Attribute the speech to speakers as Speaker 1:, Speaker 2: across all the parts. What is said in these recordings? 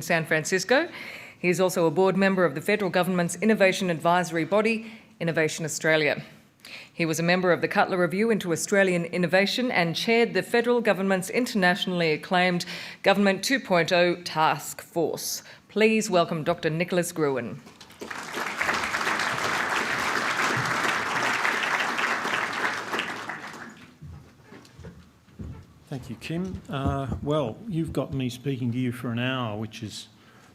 Speaker 1: San Francisco. He is also a board member of the federal government's innovation advisory body, Innovation Australia. He was a member of the Cutler Review into Australian Innovation and chaired the federal government's internationally acclaimed Government 2.0 Task Force. Please welcome Dr. Nicholas Gruen.
Speaker 2: Thank you, Kim. Well, you've got me speaking to you for an hour, which is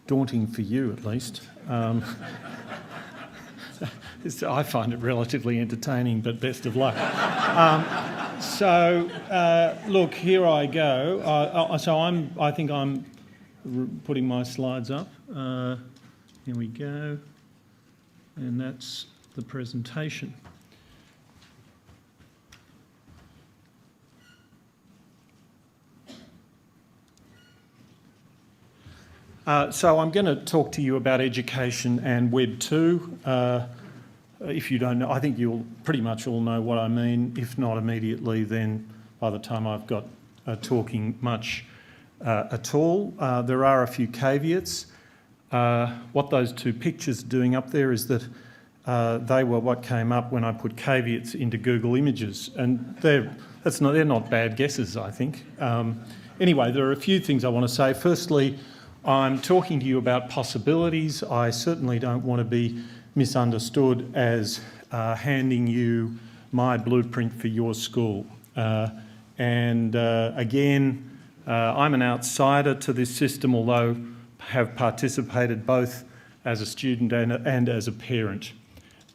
Speaker 2: daunting for you at least. I find it relatively entertaining, but best of luck. Look, here I go. I think I'm putting my slides up. Here we go. And that's the presentation. So I'm going to talk to you about education and Web 2. If you don't know, I think you'll pretty much all know what I mean. If not immediately, then by the time I've got talking much at all. There are a few caveats. What those two pictures are doing up there is that they were what came up when I put caveats into Google Images, and they're not bad guesses, I think. Anyway, there are a few things I want to say. Firstly, I'm talking to you about possibilities. I certainly don't want to be misunderstood as handing you my blueprint for your school. Again, I'm an outsider to this system, although have participated both as a student and as a parent.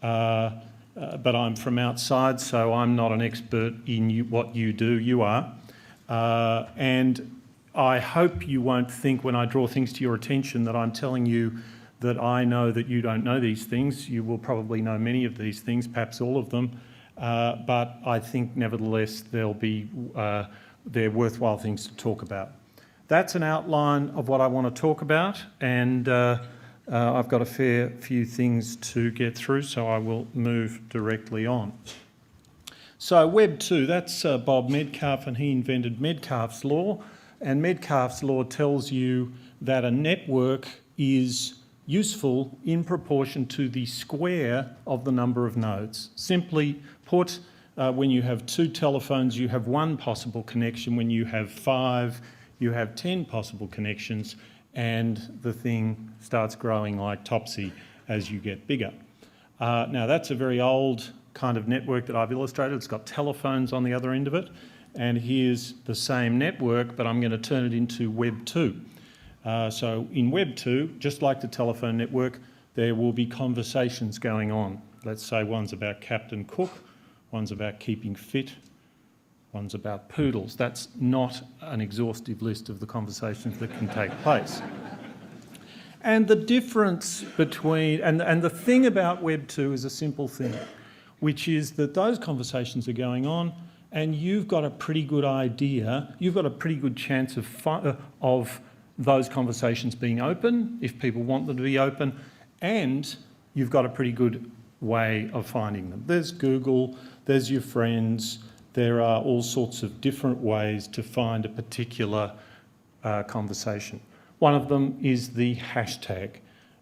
Speaker 2: But I'm from outside, so I'm not an expert in what you do. You are. And I hope you won't think when I draw things to your attention that I'm telling you that I know that you don't know these things. You will probably know many of these things, perhaps all of them, but I think nevertheless they're worthwhile things to talk about. That's an outline of what I want to talk about, and I've got a fair few things to get through, so I will move directly on. So Web 2, that's Bob Metcalfe, and he invented Metcalfe's Law. And Metcalfe's Law tells you that a network is useful in proportion to the square of the number of nodes. Simply put, when you have two telephones, you have one possible connection. When you have 5, you have 10 possible connections, and the thing starts growing like Topsy as you get bigger. Now, that's a very old kind of network that I've illustrated. It's got telephones on the other end of it. And here's the same network, but I'm going to turn it into Web 2. So in Web 2, just like the telephone network, there will be conversations going on. Let's say one's about Captain Cook, one's about keeping fit, one's about poodles. That's not an exhaustive list of the conversations that can take place. And the difference between, and the thing about Web 2 is a simple thing, which is that those conversations are going on, and you've got a pretty good idea, you've got a pretty good chance of those conversations being open, if people want them to be open, and you've got a pretty good way of finding them. There's Google, there's your friends, there are all sorts of different ways to find a particular conversation. One of them is the hashtag.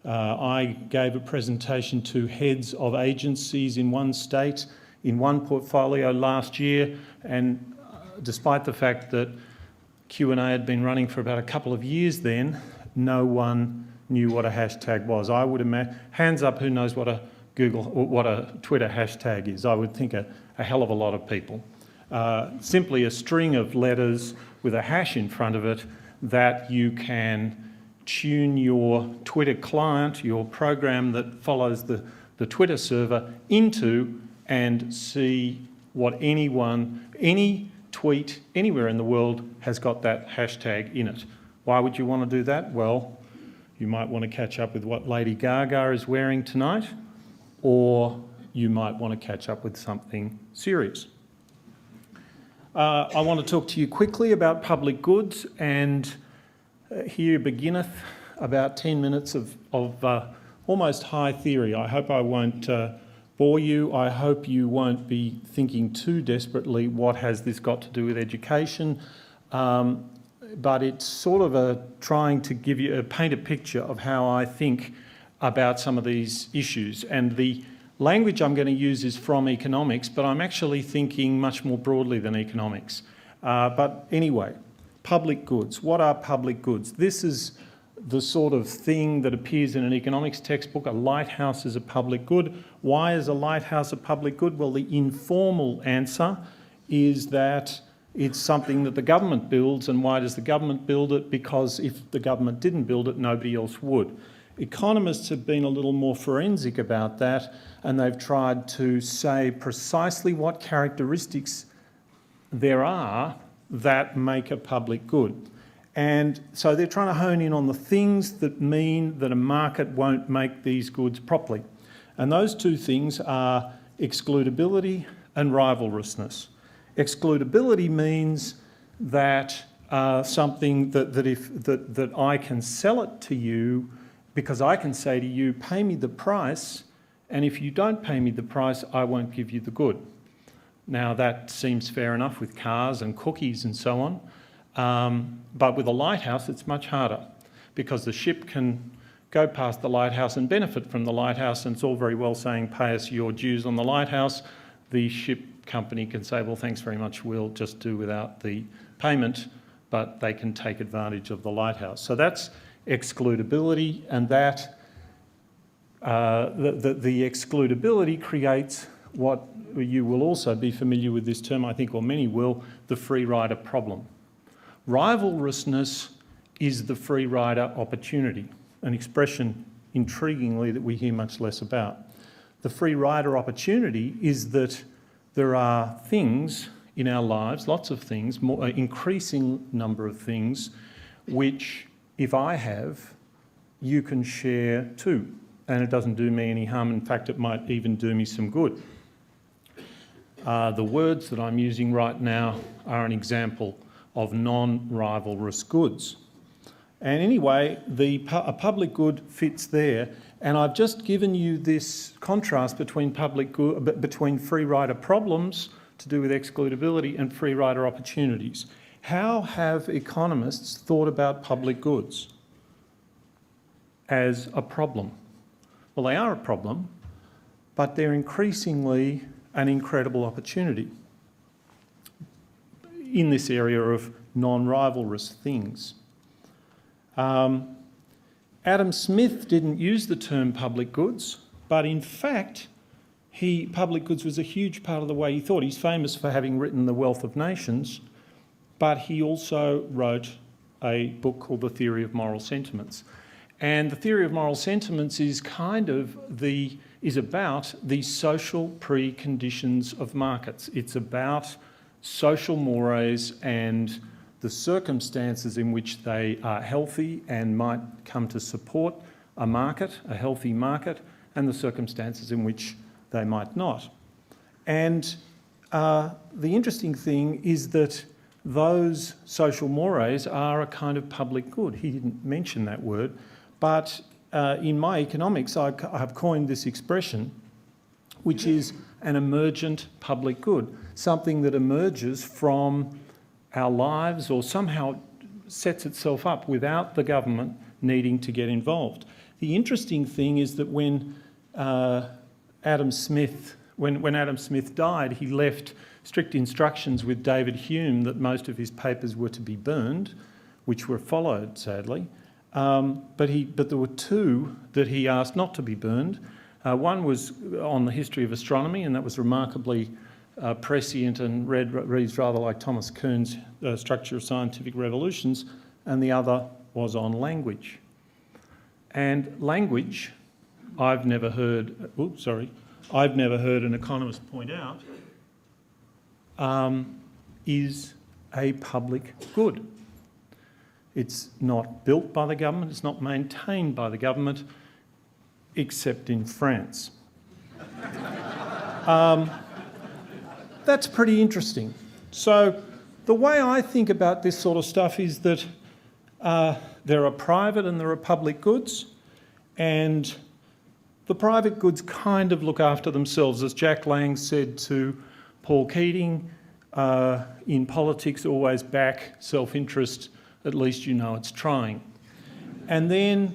Speaker 2: I gave a presentation to heads of agencies in one state, in one portfolio last year, and despite the fact that Q&A had been running for about a couple of years then, no one knew what a hashtag was. I would imagine, hands up who knows what a Twitter hashtag is. I would think a hell of a lot of people. Simply a string of letters with a hash in front of it that you can tune your Twitter client, your program that follows the Twitter server into, and see what any tweet anywhere in the world has got that hashtag in it. Why would you want to do that? Well, you might want to catch up with what Lady Gaga is wearing tonight, or you might want to catch up with something serious. I want to talk to you quickly about public goods, and here beginneth about 10 minutes of almost high theory. I hope I won't bore you. I hope you won't be thinking too desperately, what has this got to do with education? but it's sort of trying to paint a picture of how I think about some of these issues. And the language I'm going to use is from economics, but I'm actually thinking much more broadly than economics. But anyway, public goods. What are public goods? This is the sort of thing that appears in an economics textbook. A lighthouse is a public good. Why is a lighthouse a public good? Well, the informal answer is that it's something that the government builds. And why does the government build it? Because if the government didn't build it, nobody else would. Economists have been a little more forensic about that, and they've tried to say precisely what characteristics there are that make a public good. And so they're trying to hone in on the things that mean that a market won't make these goods properly. And those two things are excludability and rivalrousness. Excludability means that something that I can sell it to you because I can say to you, pay me the price, and if you don't pay me the price, I won't give you the good. Now that seems fair enough with cars and cookies and so on, but with a lighthouse it's much harder because the ship can go past the lighthouse and benefit from the lighthouse, and it's all very well saying pay us your dues on the lighthouse. The ship company can say, well, thanks very much, we'll just do without the payment, but they can take advantage of the lighthouse. So that's excludability, and that the excludability creates what you will also be familiar with this term, I think, or many will, the free rider problem. Rivalrousness is the free rider opportunity, an expression, intriguingly, that we hear much less about. The free rider opportunity is that there are things in our lives, lots of things, an increasing number of things, which if I have, you can share too. And it doesn't do me any harm. In fact, it might even do me some good. The words that I'm using right now are an example of non-rivalrous goods. And anyway, a public good fits there. And I've just given you this contrast between between free rider problems to do with excludability and free rider opportunities. How have economists thought about public goods as a problem? Well, they are a problem, but they're increasingly an incredible opportunity in this area of non-rivalrous things. Adam Smith didn't use the term public goods, but in fact, public goods was a huge part of the way he thought. He's famous for having written The Wealth of Nations, but he also wrote a book called The Theory of Moral Sentiments. And the theory of moral sentiments is about the social preconditions of markets. It's about social mores and the circumstances in which they are healthy and might come to support a market, a healthy market, and the circumstances in which they might not. And the interesting thing is that those social mores are a kind of public good. He didn't mention that word, but in my economics, I have coined this expression, which is an emergent public good, something that emerges from our lives or somehow sets itself up without the government needing to get involved. The interesting thing is that when Adam Smith died, he left strict instructions with David Hume that most of his papers were to be burned, which were followed, sadly. But there were two that he asked not to be burned. One was on the history of astronomy, and that was remarkably prescient and reads rather like Thomas Kuhn's Structure of Scientific Revolutions, and the other was on language. And language, I've never heard an economist point out, is a public good. It's not built by the government, it's not maintained by the government, except in France. That's pretty interesting. So the way I think about this sort of stuff is that there are private and there are public goods, and the private goods kind of look after themselves. As Jack Lang said to Paul Keating, in politics always back self-interest at least you know it's trying. And then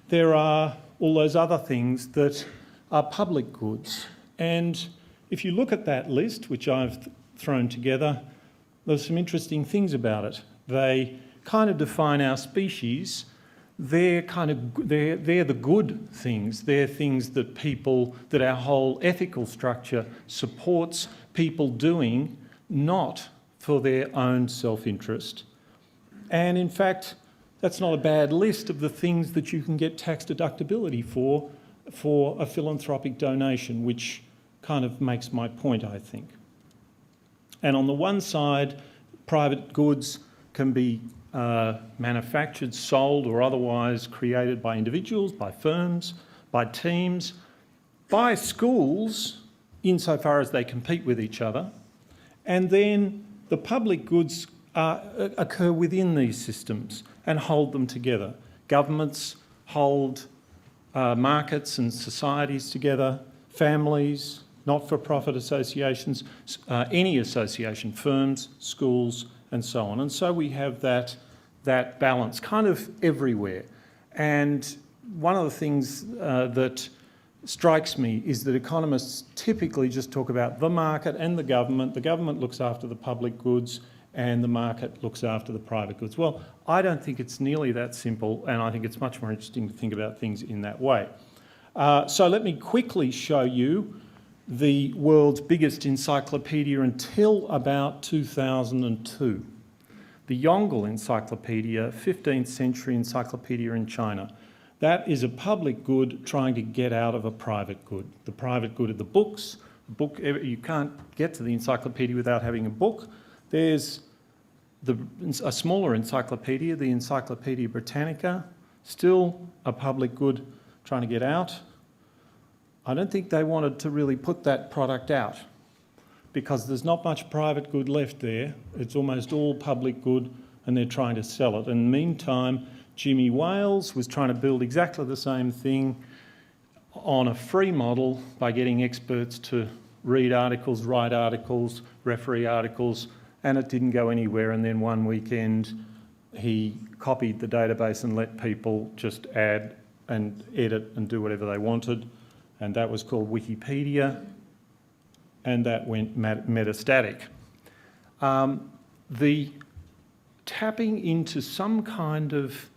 Speaker 2: there are all those other things that are public goods. And if you look at that list, which I've thrown together, there's some interesting things about it. They kind of define our species. They're the good things. They're things that our whole ethical structure supports people doing, not for their own self-interest. And in fact, that's not a bad list of the things that you can get tax deductibility for a philanthropic donation, which kind of makes my point, I think. And on the one side, private goods can be manufactured, sold or otherwise created by individuals, by firms, by teams, by schools, insofar as they compete with each other. And then the public goods occur within these systems and hold them together. Governments hold markets and societies together, families, not-for-profit associations, any association, firms, schools, and so on. And so we have that balance kind of everywhere. And one of the things that strikes me is that economists typically just talk about the market and the government. The government looks after the public goods and the market looks after the private goods. Well, I don't think it's nearly that simple, and I think it's much more interesting to think about things in that way. So let me quickly show you the world's biggest encyclopedia until about 2002. The Yongle Encyclopedia, 15th century encyclopedia in China. That is a public good trying to get out of a private good. The private good of the books. You can't get to the encyclopedia without having a book. There's a smaller encyclopedia, the Encyclopaedia Britannica, still a public good trying to get out. I don't think they wanted to really put that product out because there's not much private good left there. It's almost all public good and they're trying to sell it. And meantime, Jimmy Wales was trying to build exactly the same thing on a free model by getting experts to read articles, write articles, referee articles, and it didn't go anywhere. And then one weekend, he copied the database and let people just add and edit and do whatever they wanted. And that was called Wikipedia, and that went metastatic. The tapping into some kind of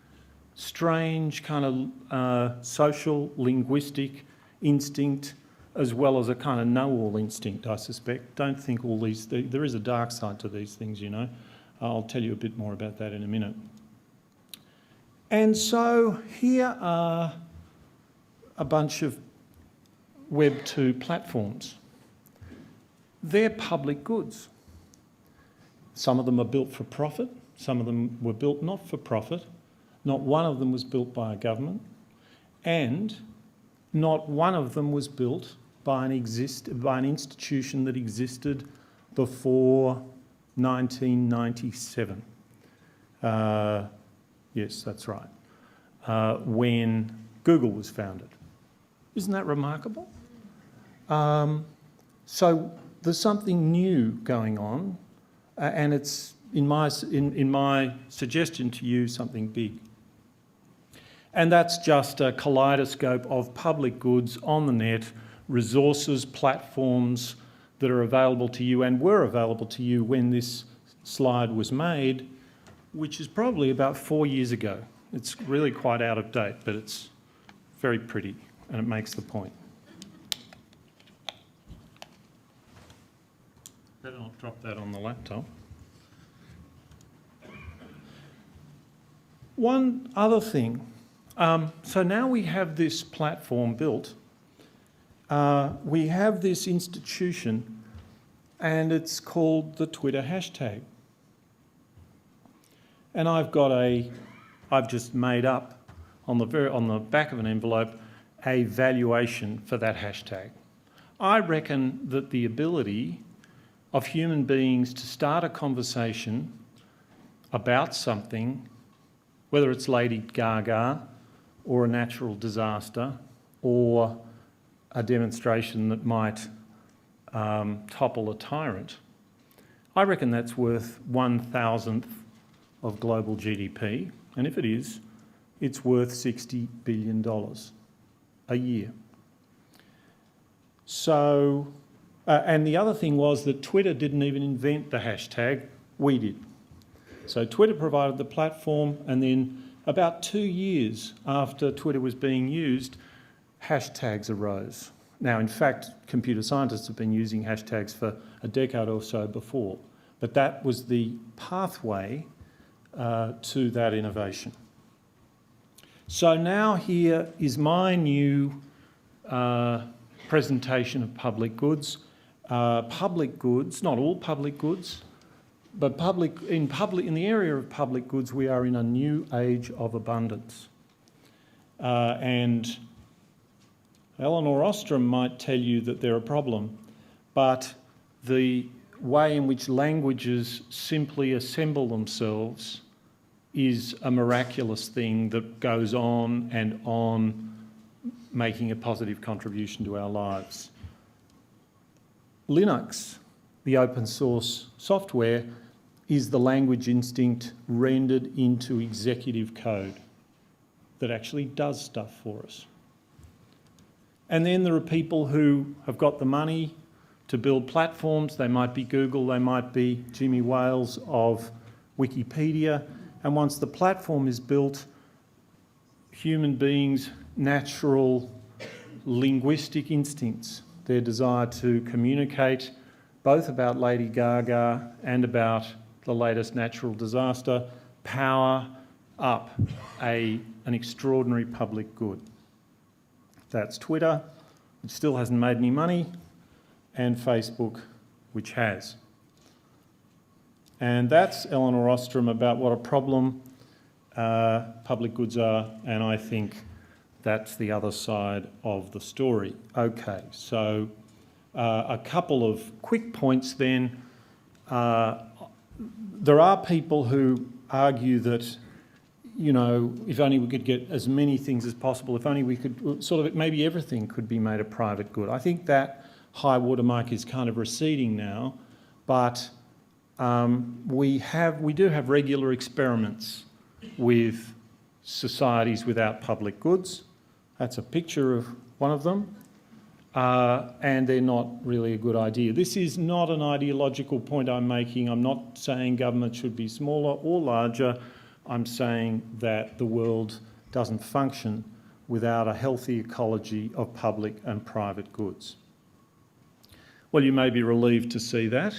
Speaker 2: strange kind of social linguistic instinct as well as a kind of know-all instinct, I suspect. Don't think all these... There is a dark side to these things, you know. I'll tell you a bit more about that in a minute. And so here are a bunch of Web 2 platforms. They're public goods. Some of them are built for profit. Some of them were built not for profit. Not one of them was built by a government. And not one of them was built by an institution that existed before 1997. Yes, that's right. When Google was founded. Isn't that remarkable? So there's something new going on, and it's, in my suggestion to you, something big. And that's just a kaleidoscope of public goods on the net, resources, platforms that are available to you and were available to you when this slide was made, which is probably about 4 years ago. It's really quite out of date, but it's very pretty and it makes the point. Better not drop that on the laptop. One other thing. So now we have this platform built. We have this institution and it's called the Twitter hashtag. And I've just made up on the back of an envelope a valuation for that hashtag. I reckon that the ability of human beings to start a conversation about something, whether it's Lady Gaga or a natural disaster or a demonstration that might topple a tyrant, I reckon that's worth 1,000th of global GDP, and if it is, it's worth $60 billion a year. So, and the other thing was that Twitter didn't even invent the hashtag, we did. So Twitter provided the platform, and then about 2 years after Twitter was being used, hashtags arose. Now, in fact, computer scientists have been using hashtags for a decade or so before, but that was the pathway to that innovation. So now here is my new presentation of public goods. Public goods, not all public goods, but in the area of public goods, we are in a new age of abundance. And Elinor Ostrom might tell you that they're a problem, but the way in which languages simply assemble themselves is a miraculous thing that goes on and on, making a positive contribution to our lives. Linux, the open source software, is the language instinct rendered into executive code that actually does stuff for us. And then there are people who have got the money to build platforms. They might be Google, they might be Jimmy Wales of Wikipedia. And once the platform is built, human beings' natural linguistic instincts, their desire to communicate both about Lady Gaga and about the latest natural disaster, power up an extraordinary public good. That's Twitter, which still hasn't made any money, and Facebook, which has. And that's Elinor Ostrom about what a problem public goods are, and I think that's the other side of the story. Okay, so a couple of quick points then. There are people who argue that, you know, if only we could get as many things as possible, if only we could, sort of, maybe everything could be made a private good. I think that high watermark is kind of receding now, but we do have regular experiments with societies without public goods. That's a picture of one of them, and they're not really a good idea. This is not an ideological point I'm making. I'm not saying government should be smaller or larger. I'm saying that the world doesn't function without a healthy ecology of public and private goods. Well, you may be relieved to see that,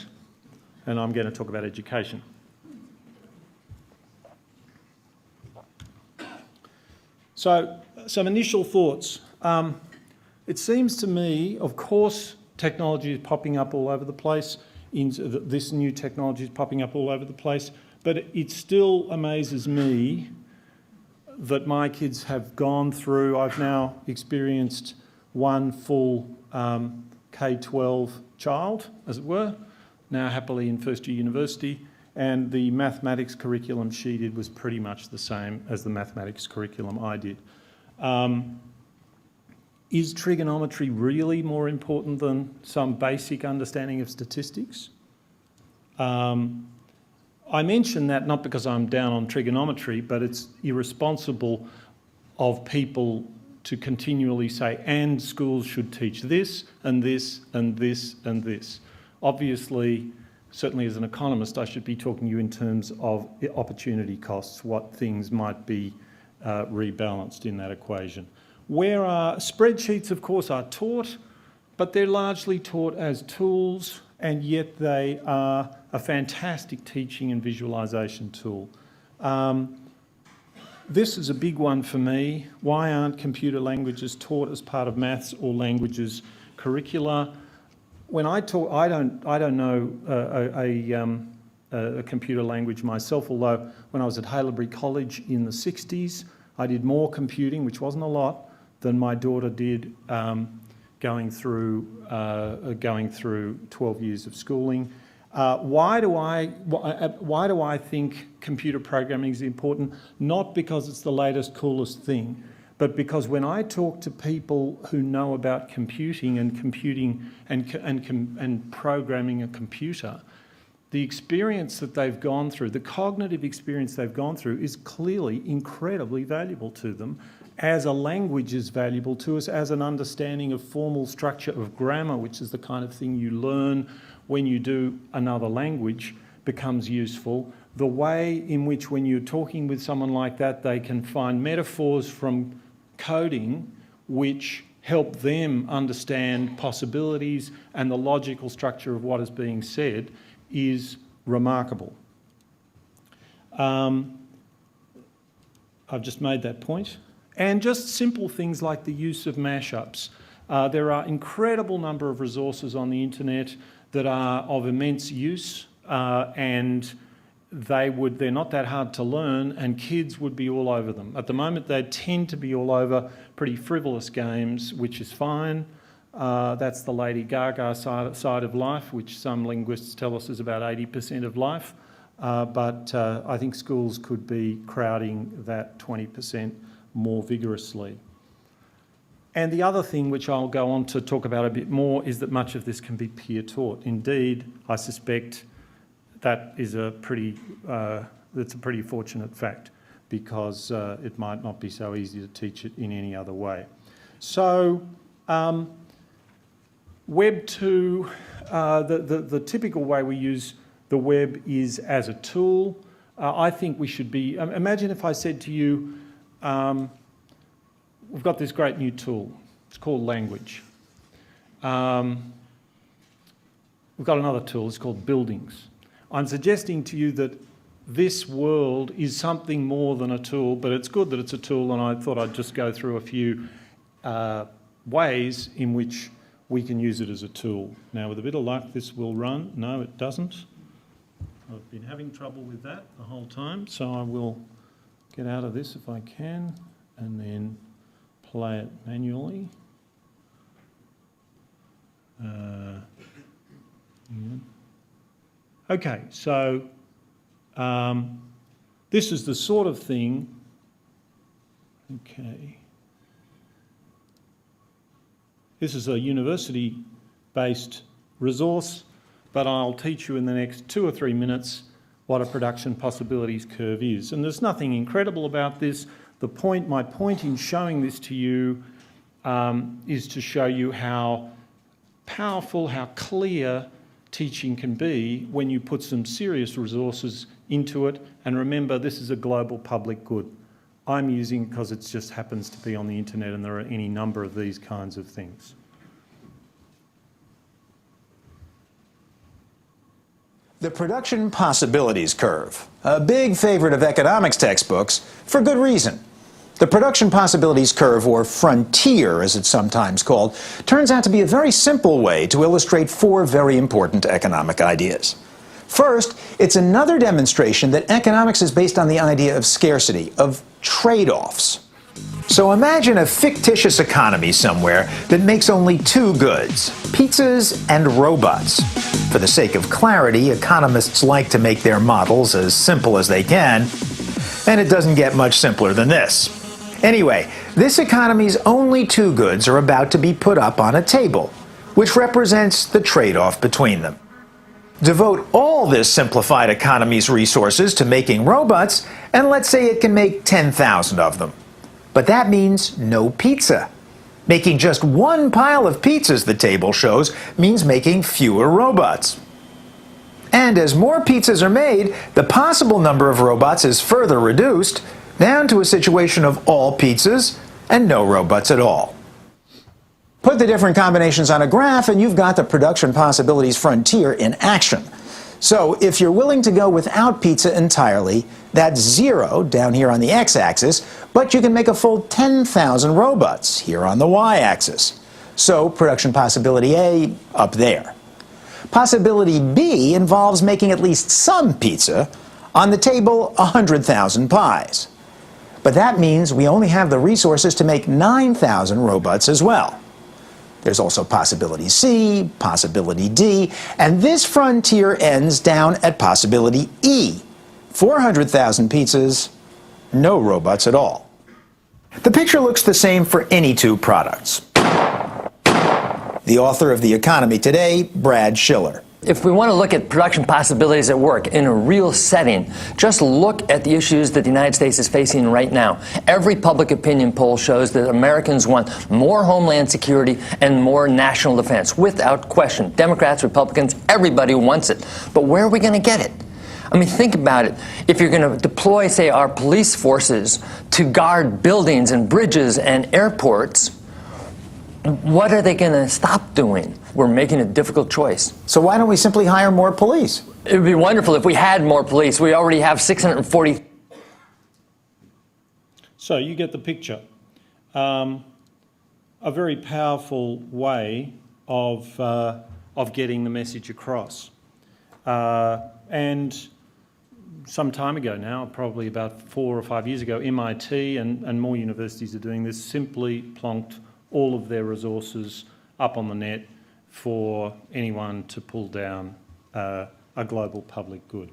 Speaker 2: and I'm going to talk about education. So, some initial thoughts. It seems to me, of course, technology is popping up all over the place. This new technology is popping up all over the place, but it still amazes me that my kids have gone through, I've now experienced one full K-12 child, as it were, now happily in first year university, and the mathematics curriculum she did was pretty much the same as the mathematics curriculum I did. Is trigonometry really more important than some basic understanding of statistics? I mention that not because I'm down on trigonometry, but it's irresponsible of people to continually say, and schools should teach this, and this, and this, and this. Obviously, certainly as an economist, I should be talking to you in terms of opportunity costs, what things might be rebalanced in that equation. Where spreadsheets, of course, are taught, but they're largely taught as tools, and yet they are a fantastic teaching and visualisation tool. This is a big one for me. Why aren't computer languages taught as part of maths or languages curricula? When I talk, I don't know a computer language myself, although when I was at Haileybury College in the 60s, I did more computing, which wasn't a lot, than my daughter did going through 12 years of schooling. Why do I think computer programming is important? Not because it's the latest, coolest thing, but because when I talk to people who know about computing and programming a computer, the experience that they've gone through, the cognitive experience they've gone through is clearly incredibly valuable to them, as a language is valuable to us, as an understanding of formal structure of grammar, which is the kind of thing you learn when you do another language, becomes useful. The way in which when you're talking with someone like that, they can find metaphors from coding which help them understand possibilities and the logical structure of what is being said is remarkable. I've just made that point. And just simple things like the use of mashups. There are incredible number of resources on the internet that are of immense use, and they're not that hard to learn, and kids would be all over them. At the moment, they tend to be all over pretty frivolous games, which is fine. That's the Lady Gaga side of life, which some linguists tell us is about 80% of life. But I think schools could be crowding that 20% more vigorously. And the other thing, which I'll go on to talk about a bit more, is that much of this can be peer taught. Indeed, I suspect that is that's a pretty fortunate fact, because it might not be so easy to teach it in any other way. So, Web 2, the typical way we use the web is as a tool. I think we should be... imagine if I said to you, we've got this great new tool. It's called language. We've got another tool. It's called buildings. I'm suggesting to you that this world is something more than a tool, but it's good that it's a tool, and I thought I'd just go through a few ways in which we can use it as a tool. Now, with a bit of luck, this will run. No, it doesn't. I've been having trouble with that the whole time, so I will get out of this if I can, and then play it manually. Yeah. Okay, so this is the sort of thing. Okay. This is a university-based resource, but I'll teach you in the next 2 or 3 minutes what a production possibilities curve is. And there's nothing incredible about this. My point in showing this to you is to show you how powerful, how clear teaching can be when you put some serious resources into it. And remember, this is a global public good. I'm using it because it just happens to be on the internet, and there are any number of these kinds of things.
Speaker 3: The production possibilities curve, a big favorite of economics textbooks, for good reason. The production possibilities curve, or frontier as it's sometimes called, turns out to be a very simple way to illustrate 4 very important economic ideas. First, it's another demonstration that economics is based on the idea of scarcity, of trade-offs. So imagine a fictitious economy somewhere that makes only 2 goods, pizzas and robots. For the sake of clarity, economists like to make their models as simple as they can, and it doesn't get much simpler than this. Anyway, this economy's only 2 goods are about to be put up on a table, which represents the trade-off between them. Devote all this simplified economy's resources to making robots, and let's say it can make 10,000 of them. But that means no pizza. Making just 1 pile of pizzas, the table shows, means making fewer robots. And as more pizzas are made, the possible number of robots is further reduced, down to a situation of all pizzas and no robots at all. Put the different combinations on a graph and you've got the production possibilities frontier in action. So if you're willing to go without pizza entirely, that's 0 down here on the x-axis, but you can make a full 10,000 robots here on the y-axis. So production possibility A up there. Possibility B involves making at least some pizza, on the table 100,000 pies. But that means we only have the resources to make 9,000 robots as well. There's also possibility C, possibility D, and this frontier ends down at possibility E. 400,000 pizzas, no robots at all. The picture looks the same for any 2 products. The author of The Economy Today, Brad Schiller.
Speaker 4: If we want to look at production possibilities at work in a real setting, just look at the issues that the United States is facing right now. Every public opinion poll shows that Americans want more homeland security and more national defense, without question. Democrats, Republicans, everybody wants it. But where are we going to get it? I mean, think about it. If you're going to deploy, say, our police forces to guard buildings and bridges and airports, what are they going to stop doing? We're making a difficult choice.
Speaker 3: So why don't we simply hire more police?
Speaker 4: It would be wonderful if we had more police. We already have 640.
Speaker 2: So you get the picture. A very powerful way of getting the message across. And some time ago now, probably about 4 or 5 years ago, MIT and more universities are doing this, simply plonked all of their resources up on the net for anyone to pull down a global public good.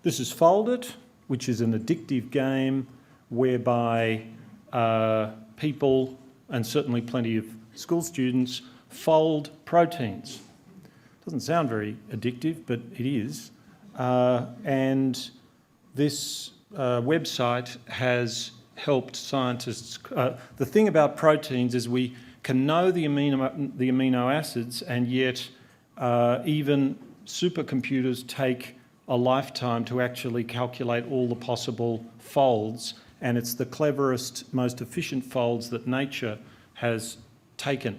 Speaker 2: This is Folded, which is an addictive game whereby people, and certainly plenty of school students, fold proteins. Doesn't sound very addictive, but it is. And this website has helped scientists. The thing about proteins is we can know the amino acids, and yet even supercomputers take a lifetime to actually calculate all the possible folds, and it's the cleverest, most efficient folds that nature has taken.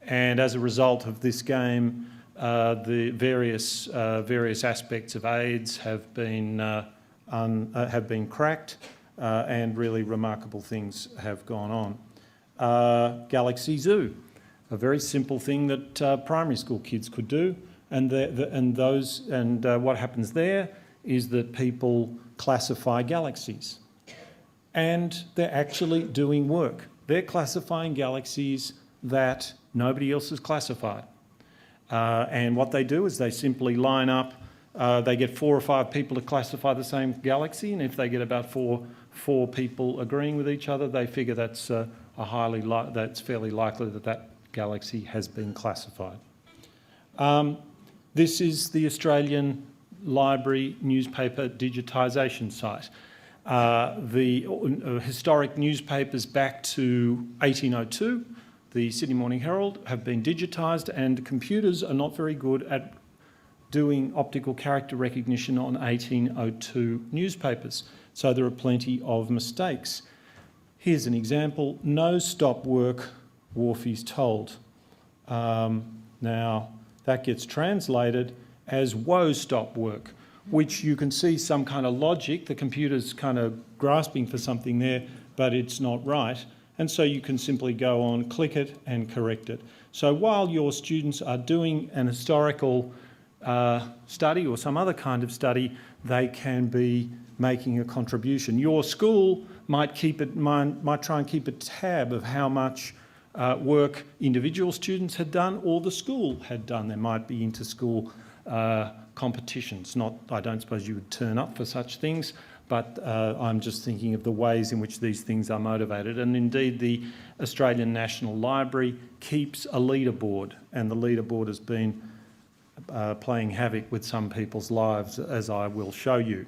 Speaker 2: And as a result of this game, the various aspects of AIDS have been cracked, and really remarkable things have gone on. Galaxy Zoo, a very simple thing that primary school kids could do, and what happens there is that people classify galaxies, and they're actually doing work. They're classifying galaxies that nobody else has classified. And what they do is they simply line up, they get 4 or 5 people to classify the same galaxy, and if they get about four people agreeing with each other, they figure that's that's fairly likely that galaxy has been classified. This is the Australian Library newspaper digitisation site. The historic newspapers back to 1802, the Sydney Morning Herald, have been digitised, and computers are not very good at doing optical character recognition on 1802 newspapers. So there are plenty of mistakes. Here's an example: no stop work, Wharfie's told. Now that gets translated as woe stop work, which you can see some kind of logic. The computer's kind of grasping for something there, but it's not right. And so you can simply go on, click it and correct it. So while your students are doing an historical study or some other kind of study, they can be making a contribution. Your school might try and keep a tab of how much work individual students had done or the school had done. There might be inter-school competitions. I don't suppose you would turn up for such things, but I'm just thinking of the ways in which these things are motivated. And indeed, the Australian National Library keeps a leaderboard, and the leaderboard has been playing havoc with some people's lives, as I will show you.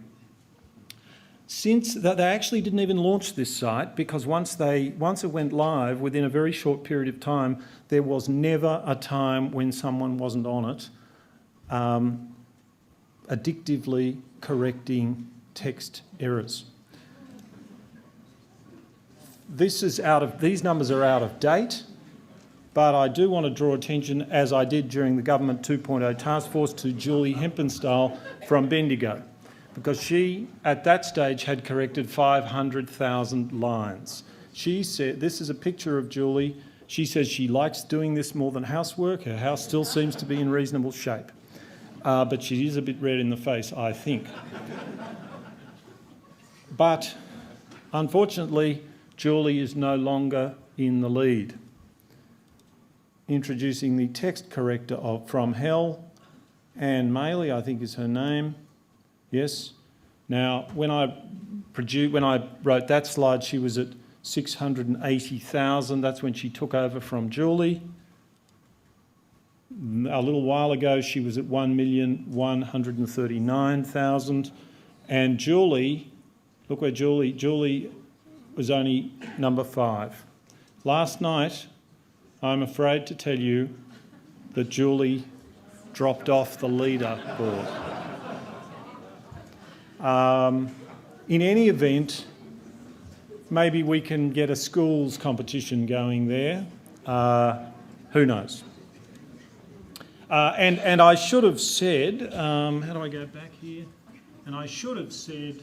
Speaker 2: Since they actually didn't even launch this site, because once it went live, within a very short period of time, there was never a time when someone wasn't on it, addictively correcting text errors. These numbers are out of date, but I do want to draw attention, as I did during the Government 2.0 task force, to Julie Hempenstall from Bendigo, because she, at that stage, had corrected 500,000 lines. She said, this is a picture of Julie. She says she likes doing this more than housework. Her house still seems to be in reasonable shape. But she is a bit red in the face, I think. But unfortunately, Julie is no longer in the lead. Introducing the text corrector from Hell, Anne Maley, I think is her name. Yes. Now, when I wrote that slide, she was at 680,000. That's when she took over from Julie. A little while ago, she was at 1,139,000. And Julie, look where Julie was only number 5. Last night, I'm afraid to tell you that Julie dropped off the leaderboard. In any event, maybe we can get a schools competition going there. Who knows? And I should have said, how do I go back here? And I should have said,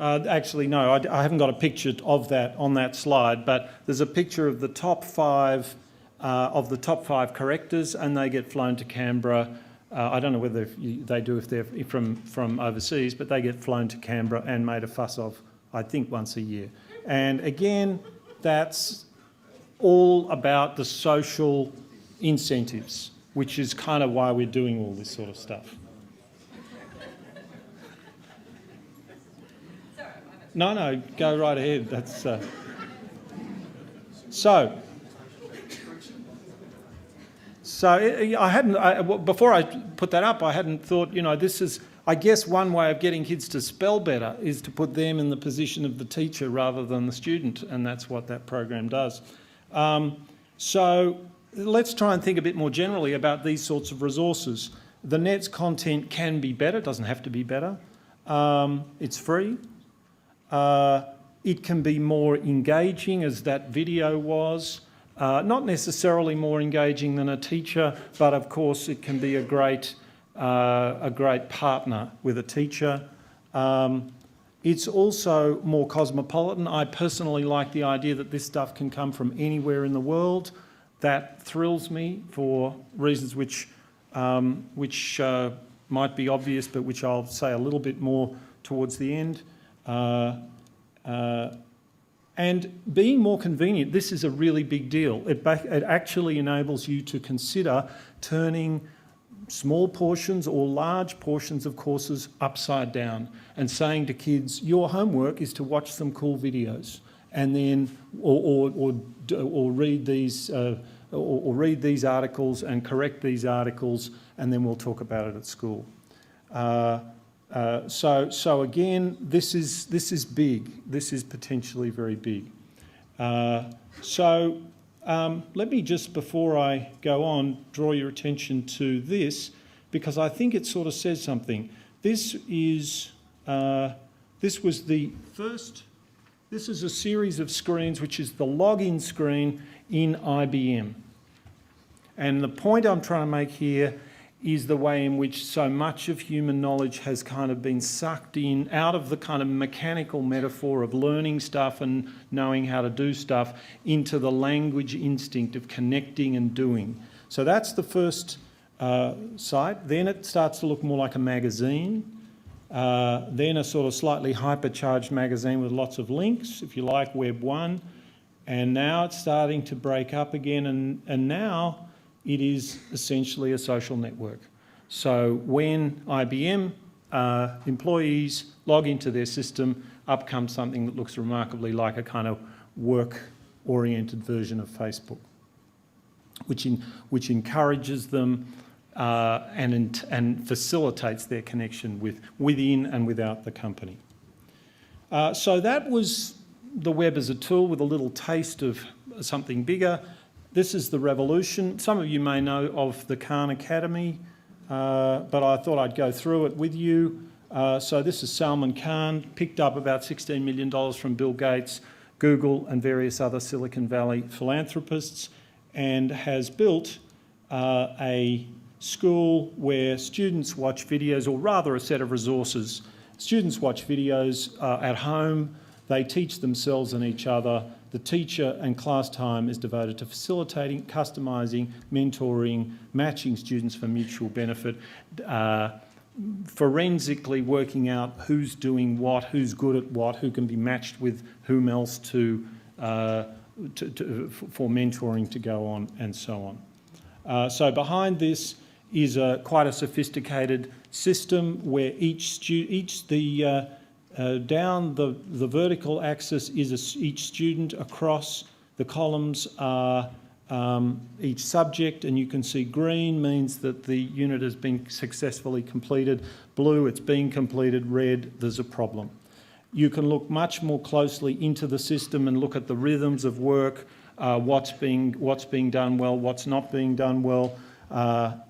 Speaker 2: actually no, I haven't got a picture of that on that slide, but there's a picture of the top 5 correctors, and they get flown to Canberra. I don't know whether they do if they're from overseas, but they get flown to Canberra and made a fuss of, I think, once a year. And again, that's all about the social incentives, which is kind of why we're doing all this sort of stuff. No, go right ahead. That's So I hadn't. Before I put that up, I hadn't thought. This is. I guess one way of getting kids to spell better is to put them in the position of the teacher rather than the student, and that's what that program does. So let's try and think a bit more generally about these sorts of resources. The net's content can be better. It doesn't have to be better. It's free. It can be more engaging, as that video was. Not necessarily more engaging than a teacher, but of course it can be a great partner with a teacher. It's also more cosmopolitan. I personally like the idea that this stuff can come from anywhere in the world. That thrills me for reasons which might be obvious, but which I'll say a little bit more towards the end. And being more convenient, this is a really big deal. It actually enables you to consider turning small portions or large portions of courses upside down and saying to kids, your homework is to watch some cool videos and then or read these or read these articles and correct these articles, and then we'll talk about it at school. So again, this is big. This is potentially very big. Let me just, before I go on, draw your attention to this, because I think it sort of says something. This was the first. This is a series of screens, which is the login screen in IBM. And the point I'm trying to make here is the way in which so much of human knowledge has kind of been sucked in out of the kind of mechanical metaphor of learning stuff and knowing how to do stuff into the language instinct of connecting and doing. So that's the first site. Then it starts to look more like a magazine. Then a sort of slightly hypercharged magazine with lots of links, if you like, Web 1. And now it's starting to break up again, and now it is essentially a social network. So when IBM employees log into their system, up comes something that looks remarkably like a kind of work-oriented version of Facebook, which encourages them and facilitates their connection within and without the company. So that was the web as a tool with a little taste of something bigger. This is the revolution. Some of you may know of the Khan Academy, but I thought I'd go through it with you. So this is Salman Khan, picked up about $16 million from Bill Gates, Google and various other Silicon Valley philanthropists, and has built a school where students watch videos, or rather a set of resources. Students watch videos at home. They teach themselves and each other. The teacher and class time is devoted to facilitating, customising, mentoring, matching students for mutual benefit, forensically working out who's doing what, who's good at what, who can be matched with whom else for mentoring to go on, and so on. So behind this is quite a sophisticated system where down the vertical axis is each student. Across the columns are each subject, and you can see green means that the unit has been successfully completed, blue it's being completed, red there's a problem. You can look much more closely into the system and look at the rhythms of work, what's being done well, what's not being done well.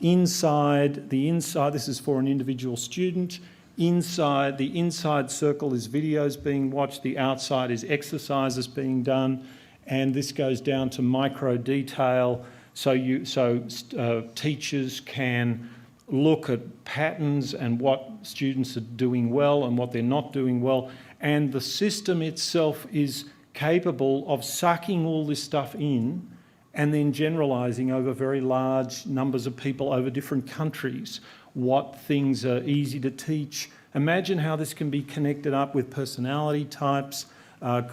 Speaker 2: Inside, this is for an individual student. The inside circle is videos being watched, the outside is exercises being done, and this goes down to micro detail, so teachers can look at patterns and what students are doing well and what they're not doing well, and the system itself is capable of sucking all this stuff in and then generalising over very large numbers of people over different countries what things are easy to teach. Imagine how this can be connected up with personality types,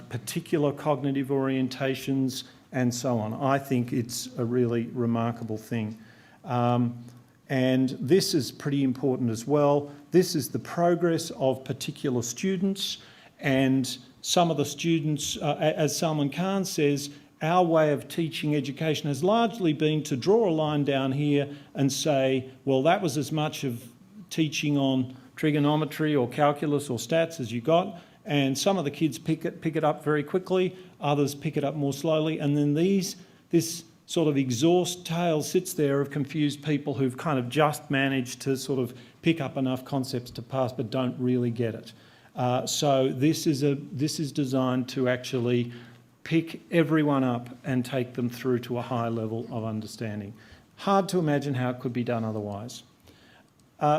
Speaker 2: particular cognitive orientations, and so on. I think it's a really remarkable thing. And this is pretty important as well. This is the progress of particular students, and some of the students, as Salman Khan says, our way of teaching education has largely been to draw a line down here and say, well, that was as much of teaching on trigonometry or calculus or stats as you got, and some of the kids pick it up very quickly, others pick it up more slowly, and then this sort of exhaust tail sits there of confused people who've kind of just managed to sort of pick up enough concepts to pass but don't really get it. So this is designed to actually pick everyone up and take them through to a high level of understanding. Hard to imagine how it could be done otherwise.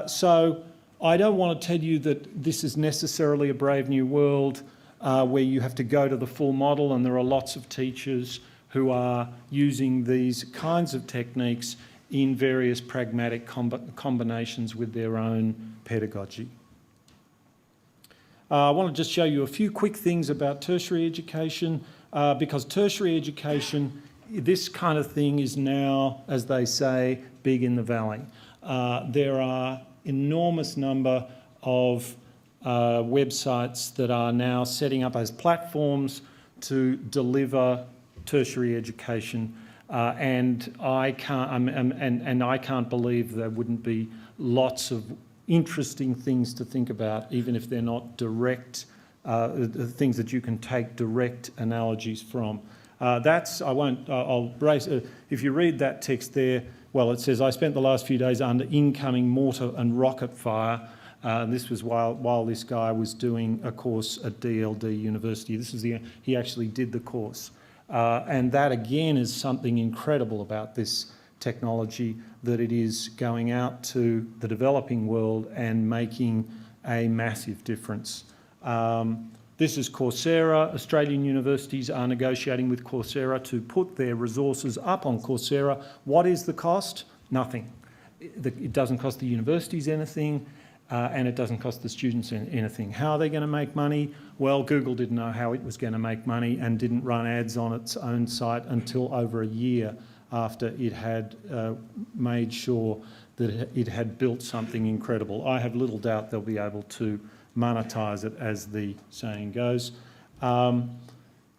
Speaker 2: So I don't want to tell you that this is necessarily a brave new world where you have to go to the full model, and there are lots of teachers who are using these kinds of techniques in various pragmatic combinations with their own pedagogy. I want to just show you a few quick things about tertiary education, because tertiary education, this kind of thing is now, as they say, big in the valley. There are enormous number of websites that are now setting up as platforms to deliver tertiary education, and I can't believe there wouldn't be lots of interesting things to think about, even if they're not direct things that you can take direct analogies from. If you read that text there, well, it says, I spent the last few days under incoming mortar and rocket fire. This was while this guy was doing a course at DLD University. He actually did the course. And that again is something incredible about this technology, that it is going out to the developing world and making a massive difference. This is Coursera. Australian universities are negotiating with Coursera to put their resources up on Coursera. What is the cost? Nothing. It doesn't cost the universities anything, and it doesn't cost the students anything. How are they going to make money? Well, Google didn't know how it was going to make money and didn't run ads on its own site until over a year after it had made sure that it had built something incredible. I have little doubt they'll be able to monetize it, as the saying goes.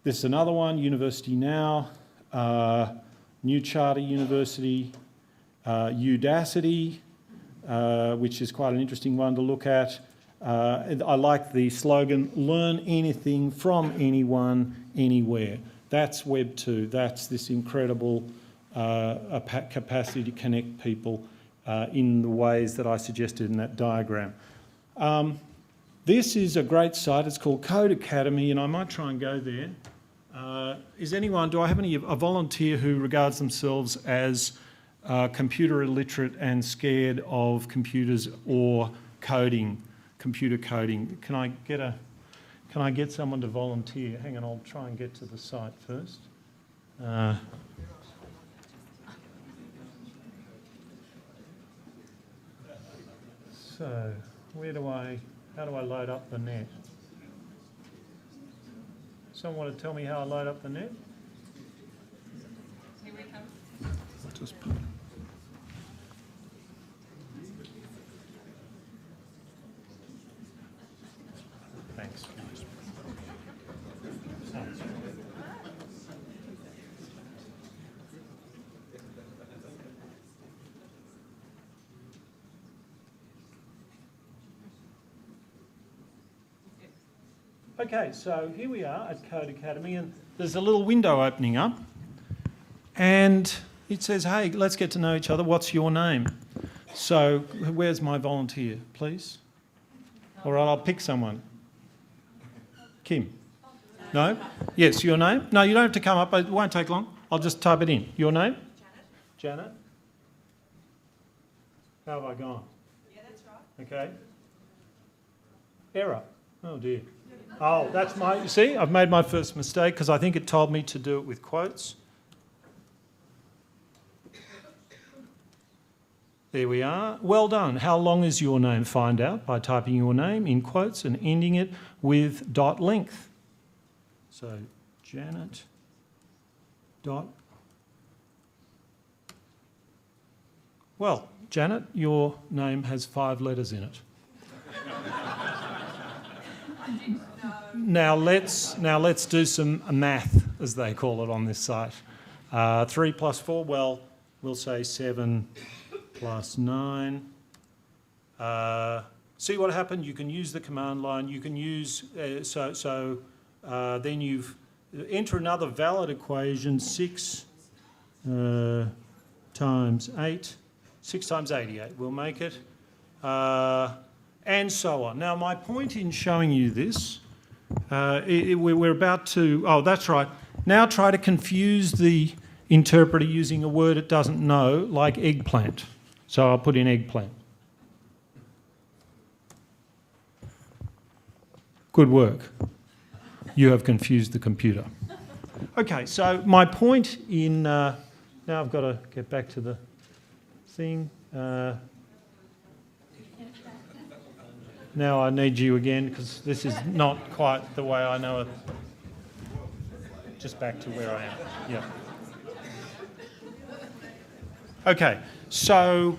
Speaker 2: This is another one, University Now, New Charter University, Udacity, which is quite an interesting one to look at. I like the slogan, learn anything from anyone, anywhere. That's Web 2. That's this incredible capacity to connect people in the ways that I suggested in that diagram. This is a great site. It's called Code Academy, and I might try and go there. Do I have a volunteer who regards themselves as computer illiterate and scared of computers or computer coding? Can I get someone to volunteer? Hang on, I'll try and get to the site first. So, how do I load up the net? Someone want to tell me how I load up the net?
Speaker 1: Here we come.
Speaker 2: I'll just put... Thanks. Okay, so here we are at Code Academy, and there's a little window opening up, and it says, hey, let's get to know each other. What's your name? So where's my volunteer, please? All right, I'll pick someone. Kim? No? Yes, your name? No, you don't have to come up. It won't take long. I'll just type it in. Your name? Janet. Janet? How have I gone?
Speaker 5: Yeah, that's right.
Speaker 2: Okay. Error. Oh, dear. Oh, that's my... You see, I've made my first mistake because I think it told me to do it with quotes. There we are. Well done. How long is your name? Find out by typing your name in quotes and ending it with dot length. So, Janet dot... Well, Janet, your name has 5 letters in it. Now let's do some math, as they call it on this site. 3 plus 4, well, we'll say 7 plus 9. See what happened? You can use the command line. You can use, then you've enter another valid equation, 6 times 8. 6 times 88 will make it, and so on. Now, my point in showing you this, we're about to... Oh, that's right. Now try to confuse the interpreter using a word it doesn't know, like eggplant. So I'll put in eggplant. Good work. You have confused the computer. Okay, so my point in... now I've got to get back to the thing. Now I need you again because this is not quite the way I know it. Just back to where I am. Yeah. Okay, so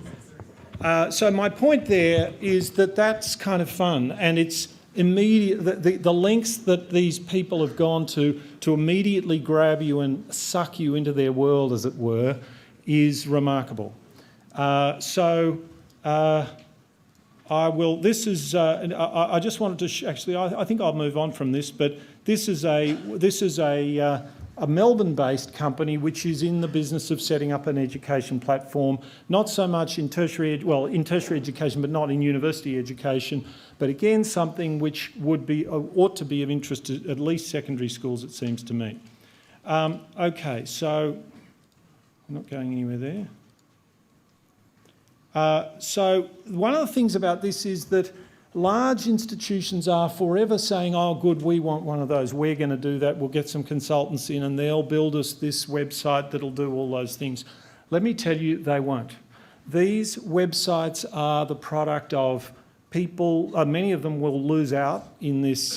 Speaker 2: my point there is that that's kind of fun, and it's immediate. The lengths that these people have gone to immediately grab you and suck you into their world, as it were, is remarkable. I will. This is. I just wanted to actually. I think I'll move on from this, but this is a Melbourne-based company which is in the business of setting up an education platform. Not so much in tertiary education, but not in university education. But again, something which ought to be of interest to at least secondary schools, it seems to me. Okay, so I'm not going anywhere there. So one of the things about this is that large institutions are forever saying, oh, good, we want one of those. We're going to do that. We'll get some consultants in and they'll build us this website that'll do all those things. Let me tell you, they won't. These websites are the product of people, many of them will lose out in this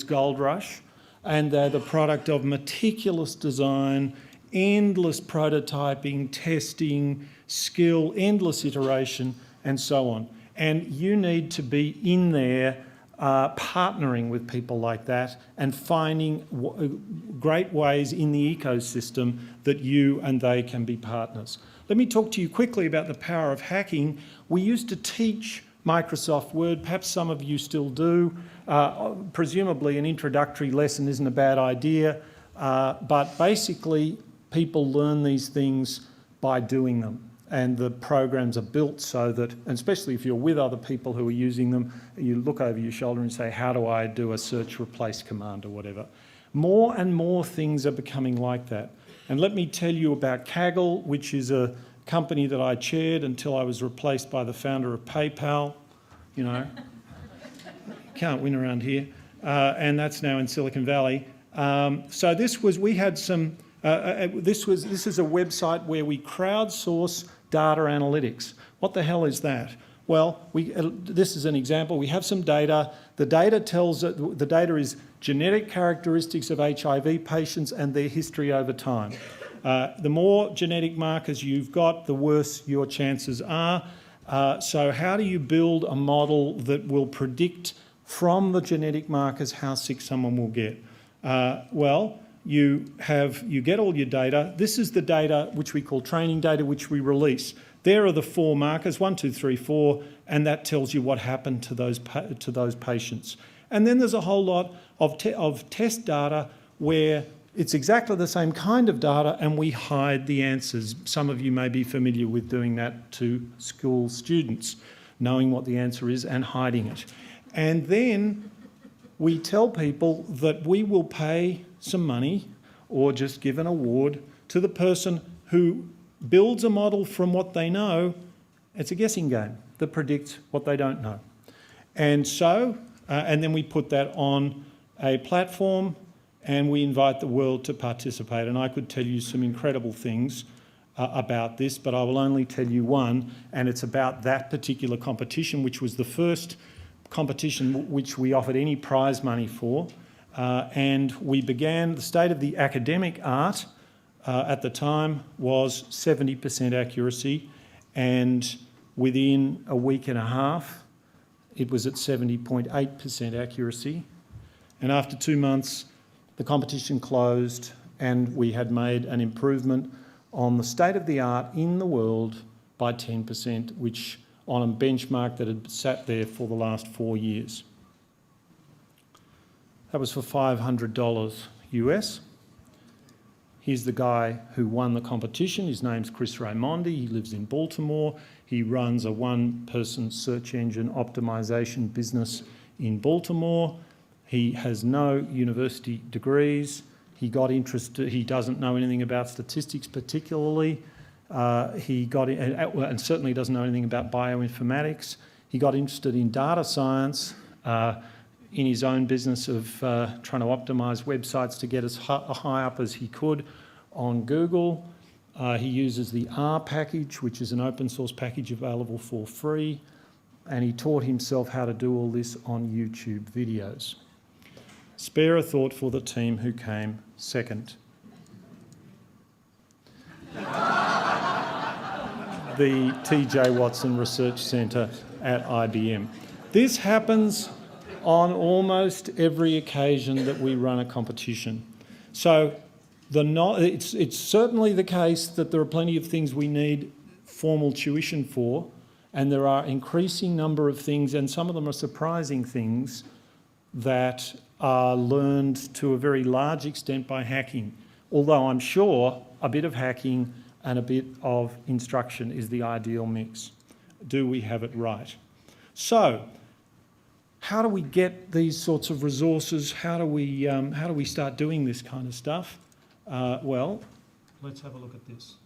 Speaker 2: gold rush, and they're the product of meticulous design, endless prototyping, testing, skill, endless iteration, and so on. And you need to be in there partnering with people like that and finding great ways in the ecosystem that you and they can be partners. Let me talk to you quickly about the power of hacking. We used to teach Microsoft Word, perhaps some of you still do. Presumably an introductory lesson isn't a bad idea, but basically people learn these things by doing them. And the programs are built so that, and especially if you're with other people who are using them, you look over your shoulder and say, how do I do a search replace command or whatever? More and more things are becoming like that. And let me tell you about Kaggle, which is a company that I chaired until I was replaced by the founder of PayPal. You know, can't win around here. And that's now in Silicon Valley. So this was, we had some, this is a website where we crowdsource data analytics. What the hell is that? Well, this is an example. We have some data. The data is genetic characteristics of HIV patients and their history over time. The more genetic markers you've got, the worse your chances are. So how do you build a model that will predict from the genetic markers how sick someone will get? Well, you get all your data. This is the data which we call training data, which we release. There are the 4 markers, 1, 2, 3, 4, and that tells you what happened to those patients. And then there's a whole lot of test data where it's exactly the same kind of data and we hide the answers. Some of you may be familiar with doing that to school students, knowing what the answer is and hiding it. And then we tell people that we will pay some money or just give an award to the person who builds a model from what they know. It's a guessing game that predicts what they don't know. And so, and then we put that on a platform and we invite the world to participate. And I could tell you some incredible things about this, but I will only tell you one, and it's about that particular competition, which was the first competition which we offered any prize money for. And we began, the state of the academic art at the time was 70% accuracy, and within a week and a half, it was at 70.8% accuracy. And after 2 months, the competition closed and we had made an improvement on the state of the art in the world by 10%, which on a benchmark that had sat there for the last 4 years. That was for $500 US. Here's the guy who won the competition. His name's Chris Raymond. He lives in Baltimore. He runs a one-person search engine optimization business in Baltimore. He has no university degrees. He got interested, he doesn't know anything about statistics particularly. He got, and certainly doesn't know anything about bioinformatics. He got interested in data science in his own business of trying to optimize websites to get as high up as he could on Google. He uses the R package, which is an open source package available for free. And he taught himself how to do all this on YouTube videos. Spare a thought for the team who came second. The T.J. Watson Research Centre at IBM. This happens on almost every occasion that we run a competition. So it's certainly the case that there are plenty of things we need formal tuition for, and there are increasing number of things, and some of them are surprising things, that are learned to a very large extent by hacking. Although I'm sure a bit of hacking and a bit of instruction is the ideal mix. Do we have it right? So, how do we get these sorts of resources? How do we start doing this kind of stuff? Well, let's have a look at this.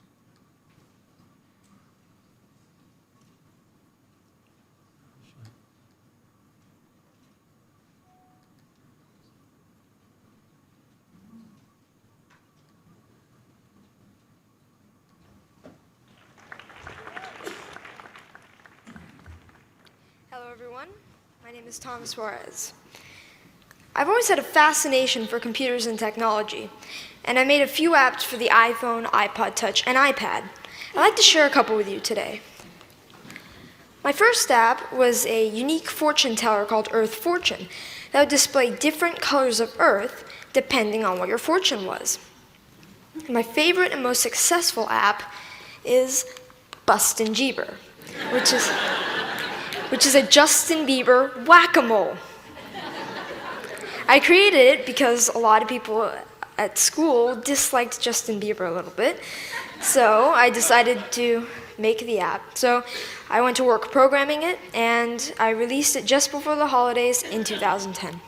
Speaker 5: Hello everyone, my name is Thomas Suarez. I've always had a fascination for computers and technology, and I made a few apps for the iPhone, iPod Touch, and iPad. I'd like to share a couple with you today. My first app was a unique fortune teller called Earth Fortune that would display different colors of Earth depending on what your fortune was. My favorite and most successful app is Bustin' Jeeber, which is a Justin Bieber whack-a-mole. I created it because a lot of people at school disliked Justin Bieber a little bit, so I decided to make the app. So I went to work programming it, and I released it just before the holidays in 2010.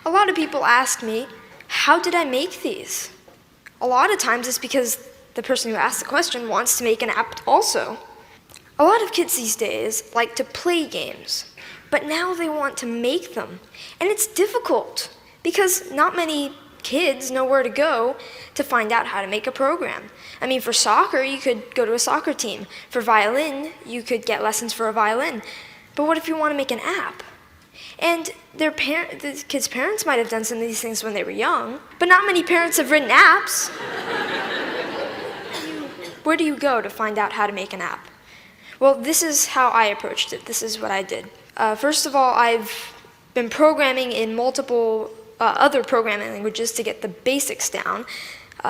Speaker 5: A lot of people ask me, how did I make these? A lot of times it's because the person who asked the question wants to make an app also. A lot of kids these days like to play games, but now they want to make them. And it's difficult because not many kids know where to go to find out how to make a program. I mean, for soccer, you could go to a soccer team. For violin, you could get lessons for a violin. But what if you want to make an app? And the kids' parents might have done some of these things when they were young, but not many parents have written apps. Where do you go to find out how to make an app? Well, this is how I approached it. This is what I did. First of all, I've been programming in multiple other programming languages to get the basics down,